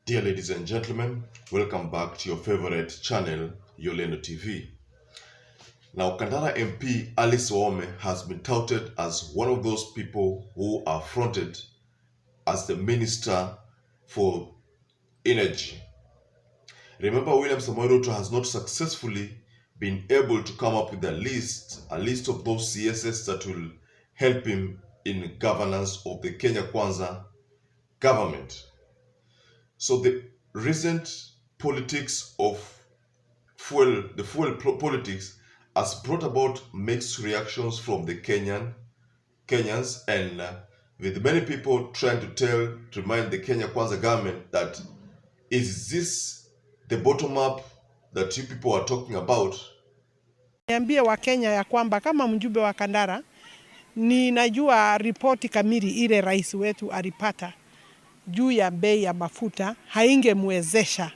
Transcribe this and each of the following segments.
Dear ladies and gentlemen, welcome back to your favorite channel, Yolendo TV. Now, Kandara MP Alice Wahome has been touted as one of those people who are fronted as the Minister for Energy. Remember, William Samoei Ruto has not successfully been able to come up with a list of those CSS that will help him in governance of the Kenya Kwanza government. So the recent politics of the fuel politics has brought about mixed reactions from the Kenyans, and with many people trying to remind the Kenya Kwanza government that is this the bottom up that you people are talking about. Niambie wa Kenya ya kwamba kama mjumbe wa Kandara ninajua ripoti kamili ile rais wetu alipata juu ya bei ya mafuta haingemwezesha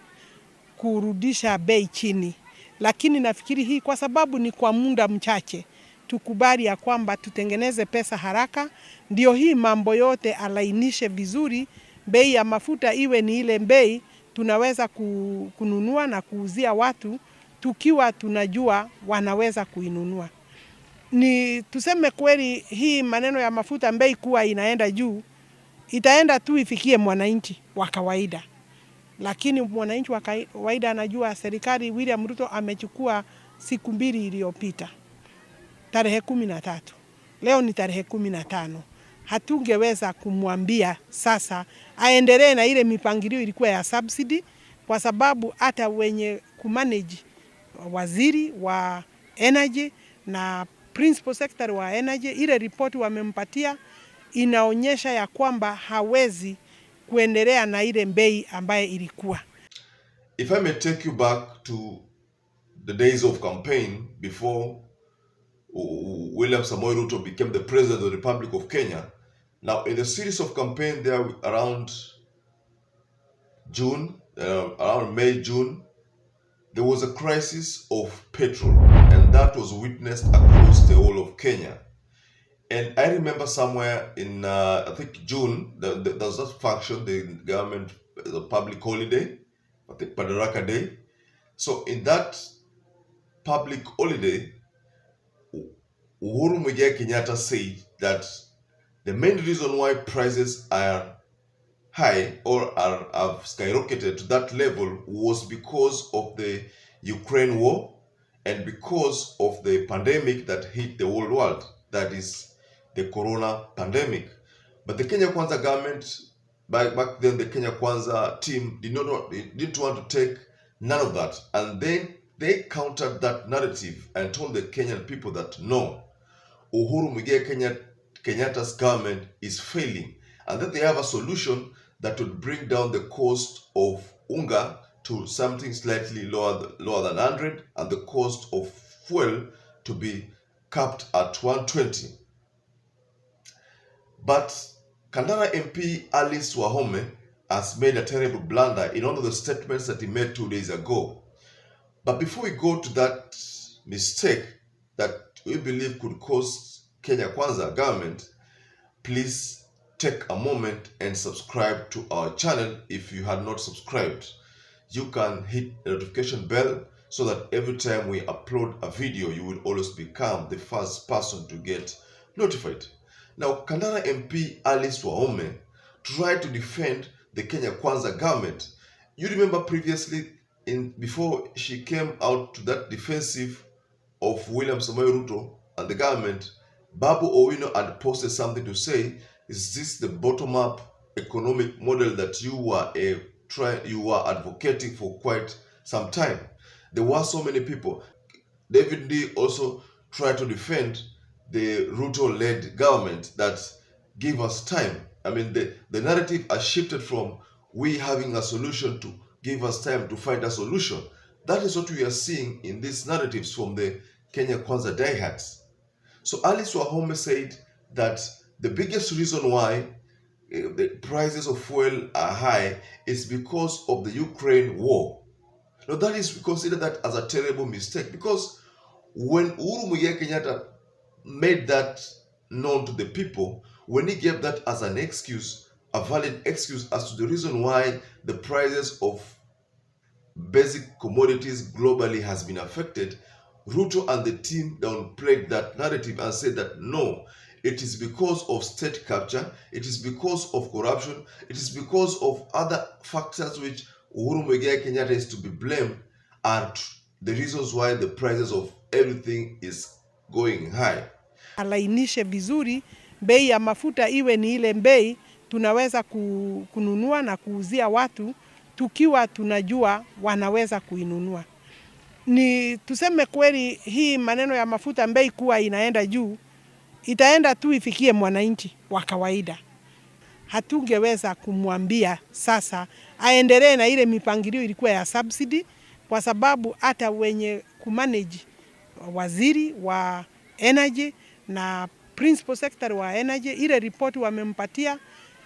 kurudisha bei chini, lakini nafikiri hii kwa sababu ni kwa muda mchache, tukubali ya kwamba tutengeneze pesa haraka, ndio hii mambo yote alainishe vizuri, bei ya mafuta iwe ni ile bei tunaweza kununua na kuuzia watu tukiwa tunajua wanaweza kuinunua. Ni tuseme kweli, hii maneno ya mafuta bei kuwa inaenda juu, itaenda tu ifikie mwananchi wa kawaida. Lakini mwananchi wa kawaida anajua serikali William Ruto amechukua siku 2 iliyopita. Tarehe 13. Leo ni tarehe 15. Hatungeweza kumwambia sasa aendelee na ile mipangilio ilikuwa ya subsidy, kwa sababu hata wenye kumanage, waziri wa energy na principal secretary wa energy, ile report wamempatia inaonyesha ya kwamba hawezi kuendelea na ile bei ambaye ilikuwa. If I may take you back to the days of campaign before William Samoei Ruto became the president of the Republic of Kenya. Now, in the series of campaign there around May, June, there was a crisis of petrol, and that was witnessed across the whole of Kenya. And I remember somewhere in, I think June, there was that function, the government, the public holiday, I think Padaraka Day. So in that public holiday, Uhuru Muigai Kenyatta said that the main reason why prices are high or have skyrocketed to that level was because of the Ukraine war and because of the pandemic that hit the whole world, that is the corona pandemic. But the Kenya Kwanza government, back then the Kenya Kwanza team didn't want to take none of that, and then they countered that narrative and told the Kenyan people that no, Uhuru Muigai Kenyatta's government is failing, and that they have a solution that would bring down the cost of unga to something slightly lower than 100, and the cost of fuel to be capped at 120. But Kandara MP Alice Wahome has made a terrible blunder in one of the statements that he made 2 days ago. But before we go to that mistake that we believe could cost Kenya Kwanza government, please take a moment and subscribe to our channel if you had not subscribed. You can hit the notification bell so that every time we upload a video, you will always become the first person to get notified. Now, Kandara MP Alice Wahome tried to defend the Kenya Kwanza government. You remember previously, before she came out to that defensive of William Samoei Ruto and the government, Babu Owino had posted something to say, is this the bottom-up economic model that you were advocating for quite some time? There were so many people. David D also tried to defend the Ruto-led government that give us time. I mean, the narrative has shifted from we having a solution to give us time to find a solution. That is what we are seeing in these narratives from the Kenya Kwanza diehards. So Alice Wahome said that the biggest reason why the prices of fuel are high is because of the Ukraine war. Now that is considered that as a terrible mistake, because when Uhuru Muigai Kenyatta made that known to the people, when he gave that as an excuse a valid excuse as to the reason why the prices of basic commodities globally has been affected, Ruto and the team downplayed that narrative and said that no, it is because of state capture, it is because of corruption, it is because of other factors which Uhuru Muigai Kenyatta is to be blamed, and the reasons why the prices of everything is going high. Alainishe vizuri, bei ya mafuta iwe ni ile bei tunaweza kununua na kuuzia watu tukiwa tunajua wanaweza kuinunua. Ni tuseme kweli, hii maneno ya mafuta bei kuwa inaenda juu, itaenda tu ifikie mwananchi wa kawaida. Hatungeweza kumwambia sasa aendelee na ile mipangilio ilikuwa ya subsidy, kwa sababu hata wenye kumanage, waziri wa energy na principal secretary wa energy, ile report wamempatia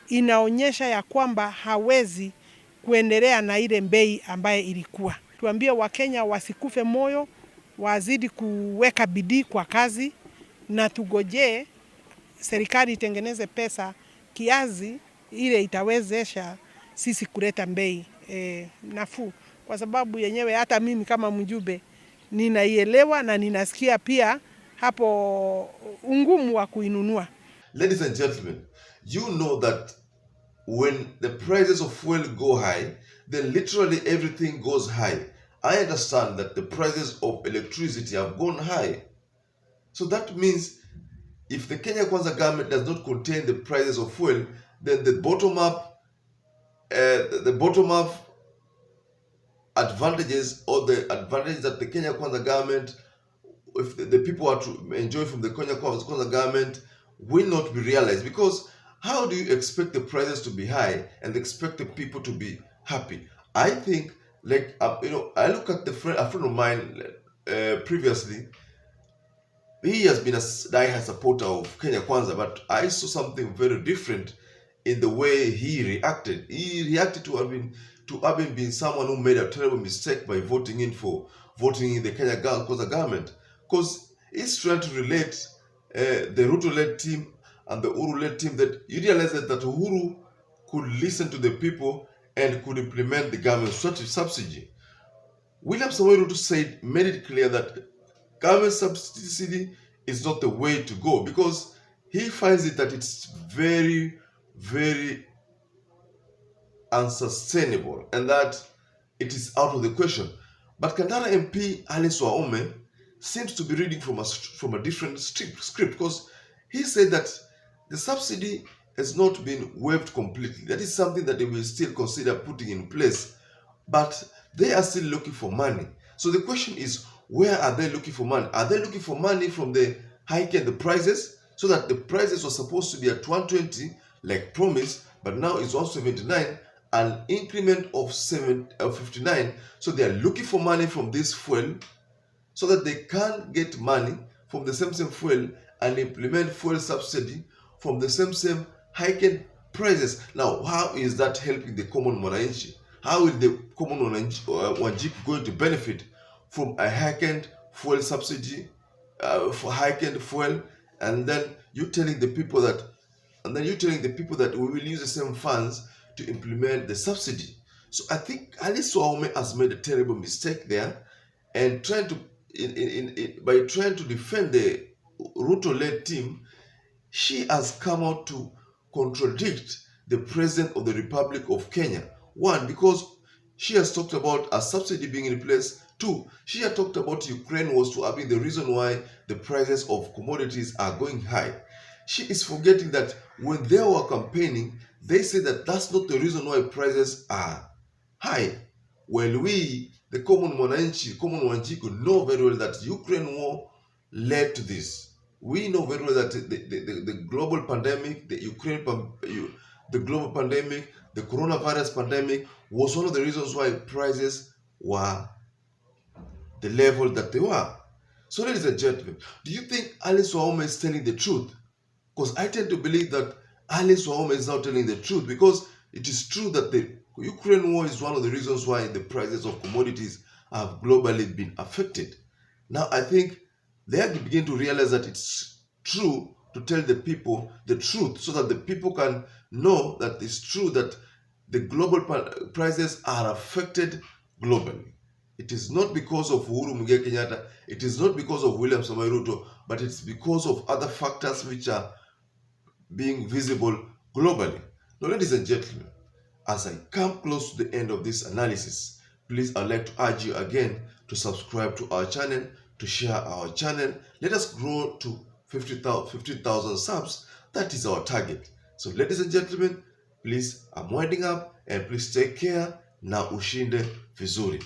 inaonyesha ya kwamba hawezi kuendelea na ile bei ambaye ilikuwa. Tuambie Wakenya wasikufe moyo, wazidi kuweka bidii kwa kazi, na tugojee serikali itengeneze pesa kiasi ile itawezesha sisi kuleta bei nafuu, kwa sababu yenyewe hata mimi kama mjumbe ninaielewa na ninasikia pia hapo ungumu wa kuinunua. Ladies and gentlemen, you know that when the prices of fuel go high, then literally everything goes high. I understand that the prices of electricity have gone high. So that means if the Kenya Kwanza government does not contain the prices of fuel, then the bottom up advantages, or the advantages that the Kenya Kwanza government, if the people are to enjoy from the Kenya Kwanza government, will not be realized. Because how do you expect the prices to be high and expect the people to be happy? I think, like, I look at a friend of mine previously. He has been a die-hard supporter of Kenya Kwanza, but I saw something very different in the way he reacted. He reacted to having been someone who made a terrible mistake by voting in the Kenya Kwanza government, because he's trying to relate the Ruto-led team and the Uhuru-led team, that you realize that Uhuru could listen to the people and could implement the government's subsidy. William Samoei Ruto made it clear that government subsidy is not the way to go, because he finds it that it's very, very unsustainable and that it is out of the question. But Kandara MP Alice Wahome seems to be reading from a different script, because he said that the subsidy has not been waived completely. That is something that they will still consider putting in place, but they are still looking for money. So the question is, where are they looking for money? Are they looking for money from the hike in the prices, so that the prices were supposed to be at 120 like promised, but now it's 179, an increment of 59. So they are looking for money from this fuel so that they can get money from the same fuel and implement fuel subsidy from the same hiking prices. Now, how is that helping the common mwananchi? How is the common mwananchi going to benefit from a heightened fuel subsidy, for heightened fuel, and then you telling the people that we will use the same funds to implement the subsidy? So I think Alice Wahome has made a terrible mistake there, and by trying to defend the Ruto-led team, she has come out to contradict the President of the Republic of Kenya. One, because she has talked about a subsidy being in place. Two, she had talked about Ukraine was to have been the reason why the prices of commodities are going high. She is forgetting that when they were campaigning, they said that that's not the reason why prices are high. Well, we, the common mwananchi, could know very well that Ukraine war led to this. We know very well that the global pandemic, the global pandemic, the coronavirus pandemic was one of the reasons why prices were the level that they were. So, ladies and gentlemen, do you think Alice Wahome is telling the truth? Because I tend to believe that Alice Wahome is not telling the truth, because it is true that the Ukraine war is one of the reasons why the prices of commodities have globally been affected. Now, I think they have to begin to realize that it's true to tell the people the truth so that the people can know that it's true that the global prices are affected globally. It is not because of Uhuru Muigai Kenyatta, it is not because of William Samoei Ruto, but it's because of other factors which are being visible globally. Now, ladies and gentlemen, as I come close to the end of this analysis, please I'd like to urge you again to subscribe to our channel, to share our channel. Let us grow to 15,000 subs. That is our target. So ladies and gentlemen, please, I'm winding up and please take care na ushinde vizuri.